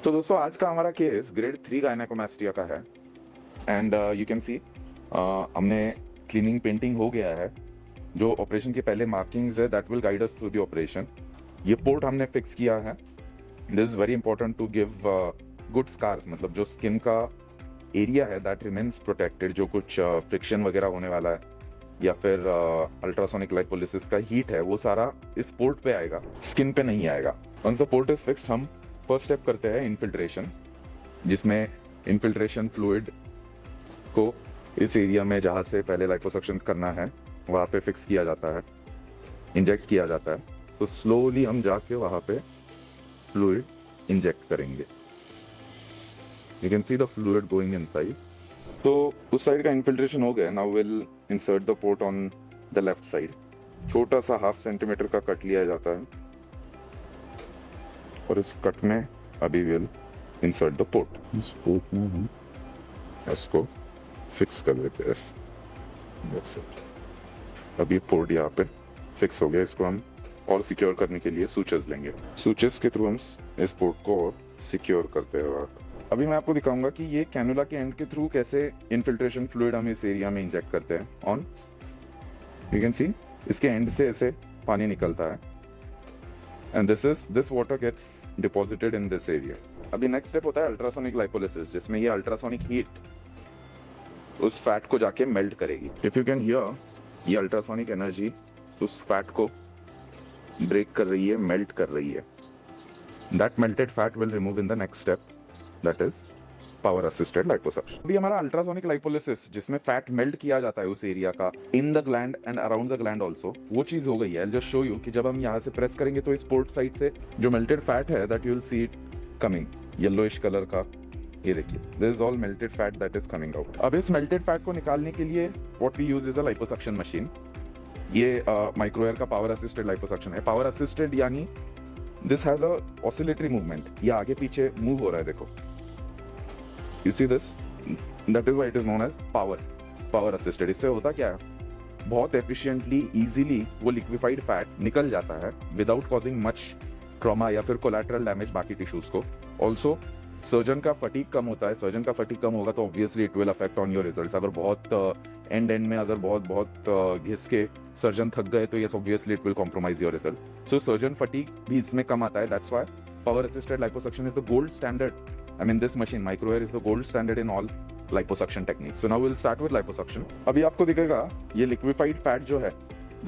तो दोस्तों आज का हमारा केस ग्रेड 3 गायनेकोमास्टिया का है एंड यू कैन सी हमने क्लीनिंग पेंटिंग हो गया है। जो ऑपरेशन के पहले मार्किंग्स है that will guide us through the operation. ये पोर्ट हमने फिक्स किया है। This is very important to give good scars, मतलब जो स्किन का एरिया है दैट रिमेन्स प्रोटेक्टेड। जो कुछ फ्रिक्शन वगैरह होने वाला है या फिर अल्ट्रासोनिक लाइपोलिसिस का हीट है वो सारा इस पोर्ट पे आएगा, स्किन पे नहीं आएगा। Once the port is fixed हम फर्स्ट स्टेप करते हैं इनफिल्ट्रेशन, जिसमें इनफिल्ट्रेशन फ्लूइड को इस एरिया में जहाँ से पहले लाइपोसक्शन करना है वहाँ पे फिक्स किया जाता है, इंजेक्ट किया जाता है। सो स्लोली हम जाके वहाँ पे फ्लूइड इंजेक्ट करेंगे। You can see the fluid going inside. तो उस साइड का इनफिल्ट्रेशन हो गया। Now will insert the port on the left side. छोटा सा 1/2 सेंटीमीटर का कट लिया जाता है और इस कट में अभी विल इंसर्ट द पोर्ट। इस पोर्ट में हम इसको फिक्स कर देते हैं। That's it. अभी पोर्ट यहाँ पे फिक्स हो गया। इसको हम और सिक्योर करने के लिए सूचेस लेंगे। सूचेस के थ्रू हम इस पोर्ट को और सिक्योर करते हैं। अभी मैं आपको दिखाऊंगा कि ये कैनुला के एंड के थ्रू कैसे इनफिल्ट्रेशन फ्लूइड हम इस एरिया में इंजेक्ट करते हैं। ऑन यू कैन सी इसके एंड से ऐसे पानी निकलता है and this water gets deposited in this area. अभी नेक्स्ट स्टेप होता है अल्ट्रासोनिक लाइपोलिसिस, जिसमें ये अल्ट्रासोनिक हीट उस फैट को जाके मेल्ट करेगी। इफ यू कैन हियर, ये अल्ट्रासोनिक एनर्जी उस फैट को ब्रेक कर रही है, मेल्ट कर रही है। That melted fat will remove in the next step, that is power assisted liposuction. अभी हमारा अल्ट्रासोनिक लाइपोलिसिस, जिसमें फैट मेल्ट किया जाता है उस एरिया का in the gland and around the gland also, वो चीज हो गई है। जस्ट शो यू कि जब हम यहाँ से प्रेस करेंगे तो इस पोर्ट साइड से जो मेल्टेड फैट है that you will see it coming yellowish colour का। ये देखिए, this is all melted fat that is coming out. अब इस मेल्टेड फैट को निकालने के लिए what we use is a liposuction machine. ये माइक्रोएयर का पावर असिस्टेड लाइपोसक्शन है। पावर असिस्टेड यानी this has a oscillatory movement. ये आगे पीछे मूव हो रहा है, देखो। You see this? That is why it is known as power assisted. इससे होता क्या है, बहुत efficiently, easily वो liquefied fat निकल जाता है without causing much trauma या फिर collateral damage बाकी tissues को। Also, सर्जन का फटीग कम होता है। सर्जन का फटीग कम होगा तो obviously it will affect on your results. अगर बहुत एंड में अगर बहुत घिस के सर्जन थक गए तो yes obviously it will compromise your result. So surgeon fatigue भी इसमें कम आता है। That's why power assisted liposuction is the gold standard. I mean, this machine, microair, is the gold standard in all liposuction techniques. So now we'll start with liposuction. अभी आपको दिखेगा ये liquefied fat जो है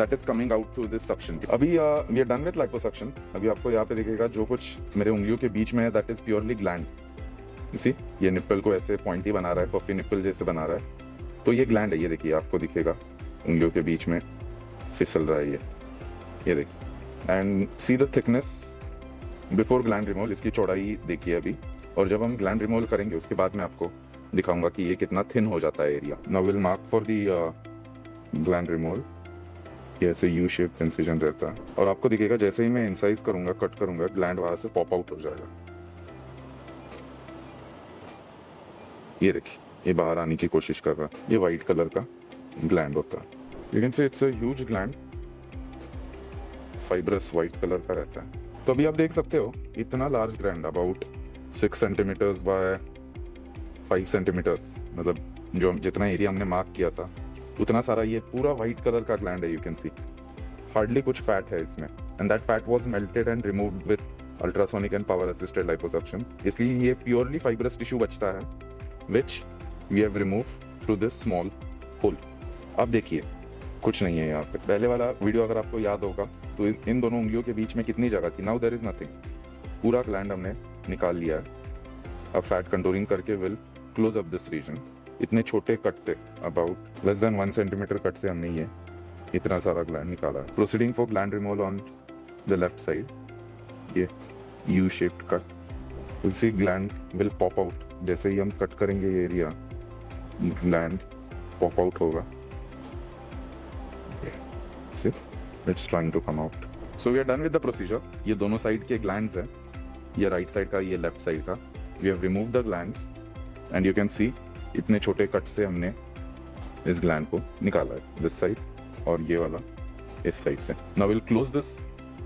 that is coming out through this suction. अभी we are done with liposuction. अभी आपको यहाँ पे दिखेगा जो कुछ मेरे उंगलियों के बीच में है that is purely gland. You see? ये निप्पल को ऐसे पॉइंटी बना रहा है, पफी निप्पल जैसे बना रहा है। तो ये ग्लैंड है। ये देखिए, आपको दिखेगा उंगलियों के बीच में फिसल रहा है ये देखिए। And see the thickness before gland removal. इसकी चौड़ाई देखिए अभी। और जब हम ग्लैंड रिमूवल करेंगे उसके बाद मैं आपको दिखाऊंगा कि ये कितना थिन हो जाता है area. Now will mark for the gland removal. ये ऐसे यू शेप इंसिजन रहता है और आपको दिखेगा जैसे ही मैं इंसाइज करूंगा, कट करूंगा, ग्लैंड वहां से पॉप आउट हो जाएगा। ये देखिए, ये बाहर आने की कोशिश कर रहा है। ये व्हाइट कलर का ग्लैंड होता है। You can say it's a huge gland, fibrous white colour का रहता है। तो अभी आप देख सकते हो इतना large gland, about 6 centimetres by 5 centimetres, मतलब जो जितना एरिया हमने मार्क किया था उतना सारा ये पूरा व्हाइट कलर का ग्लैंड है। यू कैन सी हार्डली कुछ फैट है इसमें and that fat was melted and removed with ultrasonic and power assisted liposuction. इसलिए ये प्योरली फाइब्रस टिश्यू बचता है which we have removed through this small hole. अब देखिए कुछ नहीं है यहाँ पे। पहले वाला वीडियो अगर आपको याद होगा तो इन दोनों उंगलियों के बीच में कितनी जगह थी। Now there is nothing. पूरा ग्लैंड हमने निकाल लिया है। अब फैट कंटूरिंग करके will close up this region. इतने छोटे कट से, about less than 1 centimetre cut से हमने ये इतना सारा ग्लैंड निकाला है। Proceeding for gland removal on the left side, ये U shaped cut, will see gland will pop out. जैसे ही हम कट करेंगे ये एरिया, ग्लैंड पॉप आउट होगा। It's trying to come out. So we are done with the procedure. ये दोनों side के ग्लैंड्स हैं, ये राइट साइड का, ये लेफ्ट साइड का। We have remove the glands and you can see इतने छोटे कट से हमने इस ग्लैंड को निकाला है, दिस साइड और ये वाला इस साइड से। नाउ विल क्लोज दिस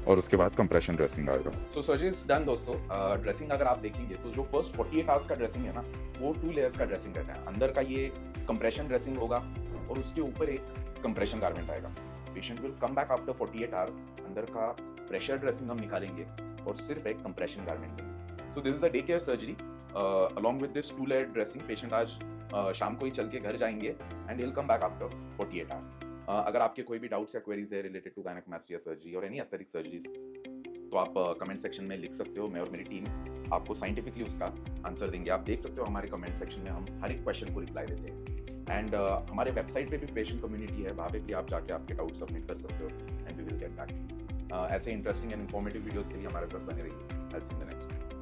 और उसके बाद कंप्रेशन ड्रेसिंग आएगा। सो सर्जरी इज डन दोस्तों। ड्रेसिंग अगर आप देखेंगे तो जो फर्स्ट 48 आवर्स का ड्रेसिंग है ना, वो 2 लेयर्स का ड्रेसिंग रहता है। अंदर का ये कंप्रेशन ड्रेसिंग होगा और उसके ऊपर एक कंप्रेशन गारमेंट आएगा। Patient will come back after 48 hours, अंदर का प्रेशर ड्रेसिंग हम निकालेंगे और सिर्फ एक कंप्रेशन गारमेंट देंगे। So this is the day care surgery along with this 2 layer dressing. Patient आज शाम को ही चल के घर जाएंगे and will come back after 48 hours. अगर आपके कोई भी डाउट्स या क्वेरीज है रिलेटेड टू गायनेकोमास्टिया सर्जरी और एनी एस्थेटिक सर्जरीज, तो आप कमेंट सेक्शन में लिख सकते हो। मैं और मेरी टीम आपको साइंटिफिकली उसका आंसर देंगे। आप देख सकते हो हमारे कमेंट सेक्शन में हम हर एक क्वेश्चन को रिप्लाई देते हैं। एंड हमारे वेबसाइट पे भी पेशेंट कम्युनिटी है, वहाँ पे भी आप जाके आपके डाउट सबमिट कर सकते हो and we will get back. ऐसे इंटरेस्टिंग एंड इन्फॉर्मेटिव वीडियोस के लिए हमारे साथ बने रहिए। I will see you in the next.